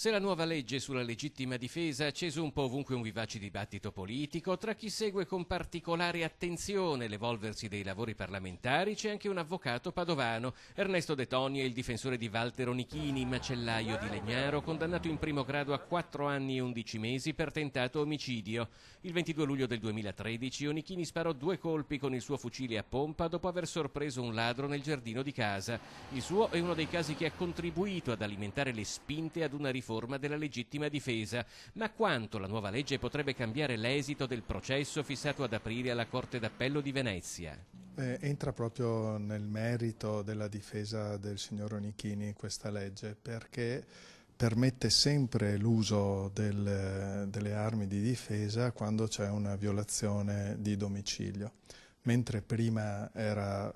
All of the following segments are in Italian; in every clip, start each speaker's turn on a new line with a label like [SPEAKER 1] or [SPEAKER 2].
[SPEAKER 1] Se la nuova legge sulla legittima difesa ha acceso un po' ovunque un vivace dibattito politico, tra chi segue con particolare attenzione l'evolversi dei lavori parlamentari c'è anche un avvocato padovano. Ernesto De Toni è il difensore di Walter Onichini, macellaio di Legnaro, condannato in primo grado a 4 anni e 11 mesi per tentato omicidio. Il 22 luglio del 2013 Onichini sparò 2 colpi con il suo fucile a pompa dopo aver sorpreso un ladro nel giardino di casa. Il suo è uno dei casi che ha contribuito ad alimentare le spinte ad una riforma della legittima difesa. Ma quanto la nuova legge potrebbe cambiare l'esito del processo fissato ad aprile alla Corte d'Appello di Venezia?
[SPEAKER 2] Entra proprio nel merito della difesa del signor Onichini questa legge, perché permette sempre l'uso delle armi di difesa quando c'è una violazione di domicilio. Mentre prima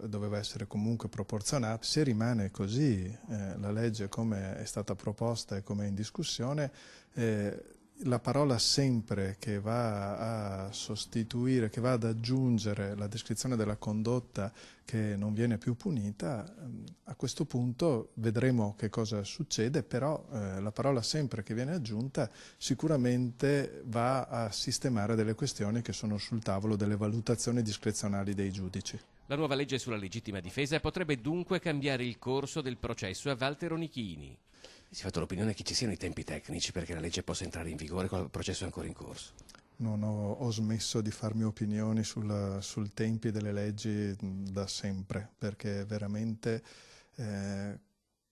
[SPEAKER 2] doveva essere comunque proporzionato, se rimane così la legge come è stata proposta e come è in discussione, la parola sempre che va a sostituire, che va ad aggiungere la descrizione della condotta che non viene più punita, a questo punto vedremo che cosa succede, però la parola sempre che viene aggiunta sicuramente va a sistemare delle questioni che sono sul tavolo delle valutazioni discrezionali dei giudici.
[SPEAKER 1] La nuova legge sulla legittima difesa potrebbe dunque cambiare il corso del processo a Walter Onichini. Si è fatto l'opinione che ci siano i tempi tecnici perché la legge possa entrare in vigore quando il processo è ancora in corso.
[SPEAKER 2] Non ho smesso di farmi opinioni sul tempi delle leggi da sempre, perché veramente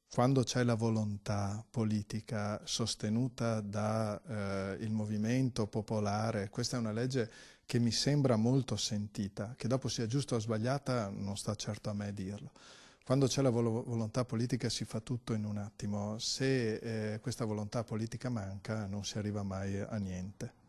[SPEAKER 2] quando c'è la volontà politica sostenuta dal movimento popolare, questa è una legge che mi sembra molto sentita, che dopo sia giusta o sbagliata non sta certo a me dirlo. Quando c'è la volontà politica si fa tutto in un attimo, se questa volontà politica manca non si arriva mai a niente.